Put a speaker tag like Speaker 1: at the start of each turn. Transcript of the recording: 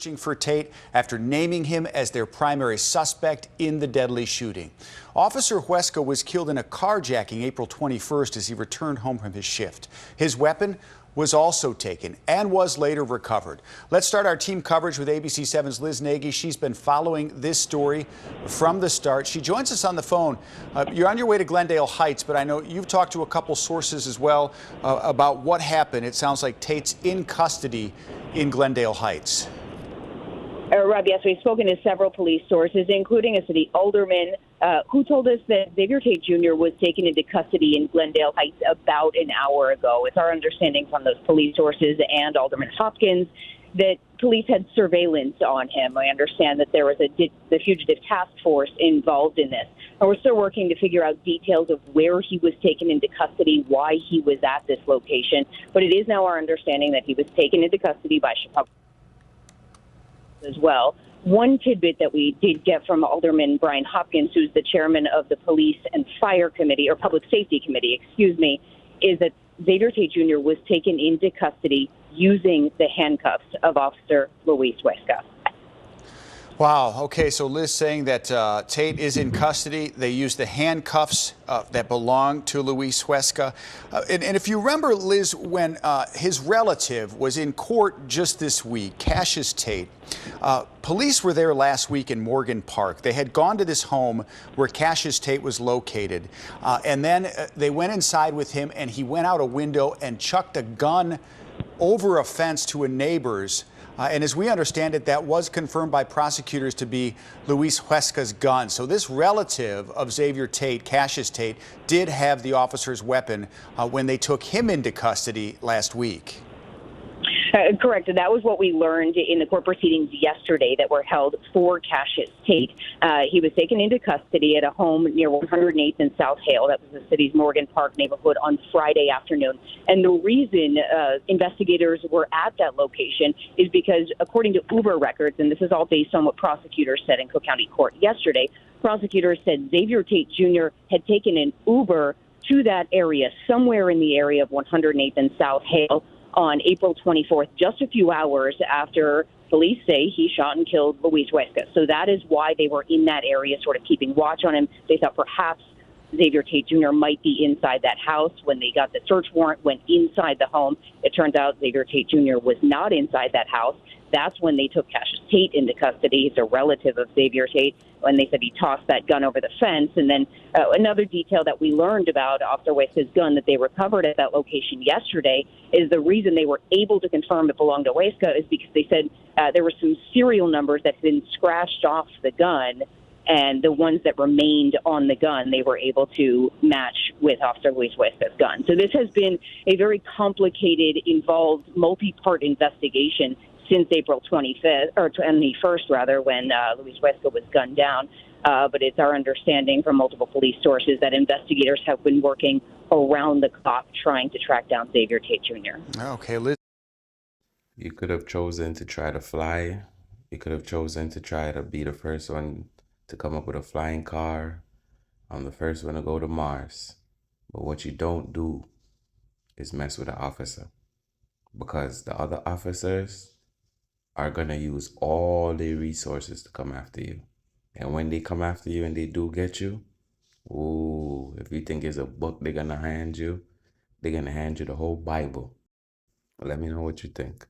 Speaker 1: Searching for Tate after naming him as their primary suspect in the deadly shooting. Officer Huesca was killed in a carjacking April 21st as he returned home from his shift. His weapon was also taken and was later recovered. Let's start our team coverage with ABC 7's Liz Nagy. She's been following this story from the start. She joins us on the phone. You're on your way to Glendale Heights, but I know you've talked to a couple sources as well about what happened. It sounds like Tate's in custody in Glendale Heights.
Speaker 2: Rob, yes, we've spoken to several police sources, including a city alderman, who told us that Xavier Tate Jr. was taken into custody in Glendale Heights about an hour ago. It's our understanding from those police sources and Alderman Hopkins that police had surveillance on him. I understand that there was the fugitive task force involved in this. And we're still working to figure out details of where he was taken into custody, why he was at this location. But it is now our understanding that he was taken into custody by Chicago as well. One tidbit that we did get from Alderman Brian Hopkins, who's the chairman of the Police and Fire Committee, or Public Safety Committee, is that Xavier Tate Jr. was taken into custody using the handcuffs of Officer Luis Huesca.
Speaker 1: Wow. Okay. So Liz saying that Tate is in custody. They used the handcuffs that belonged to Luis Huesca. And if you remember, Liz, when his relative was in court just this week, Cassius Tate, police were there last week in Morgan Park. They had gone to this home where Cassius Tate was located. And then they went inside with him, and he went out a window and chucked a gun over a fence to a neighbor's. And as we understand it, that was confirmed by prosecutors to be Luis Huesca's gun. So this relative of Xavier Tate, Cassius Tate, did have the officer's weapon when they took him into custody last week.
Speaker 2: Correct. And that was what we learned in the court proceedings yesterday that were held for Cassius Tate. He was taken into custody at a home near 108th and South Hale. That was the city's Morgan Park neighborhood on Friday afternoon. And the reason investigators were at that location is because, according to Uber records, and this is all based on what prosecutors said in Cook County Court yesterday, prosecutors said Xavier Tate Jr. had taken an Uber to that area, somewhere in the area of 108th and South Hale, on April 24th, just a few hours after police say he shot and killed Luis Huesca. So that is why they were in that area, sort of keeping watch on him. They thought perhaps Xavier Tate Jr. might be inside that house. When they got the search warrant, went inside the home, it turns out Xavier Tate Jr. was not inside that house. That's when they took Cassius Tate into custody. He's a relative of Xavier Tate, when they said he tossed that gun over the fence. And then another detail that we learned about Officer Huesca's gun that they recovered at that location yesterday is the reason they were able to confirm it belonged to Huesca is because they said there were some serial numbers that had been scratched off the gun, and the ones that remained on the gun, they were able to match with Officer Luis Huesca's gun. So this has been a very complicated, involved, multi-part investigation since April 25th, or 21st, rather, when Luis Huesca was gunned down. But it's our understanding from multiple police sources that investigators have been working around the clock trying to track down Xavier Tate Jr.
Speaker 1: Okay, Liz.
Speaker 3: You could have chosen to try to fly. You could have chosen to try to be the first one to come up with a flying car. I'm the first one to go to Mars. But what you don't do is mess with an officer, because the other officers are going to use all their resources to come after you. And when they come after you and they do get you, ooh, if you think it's a book they're going to hand you, they're going to hand you the whole Bible. Let me know what you think.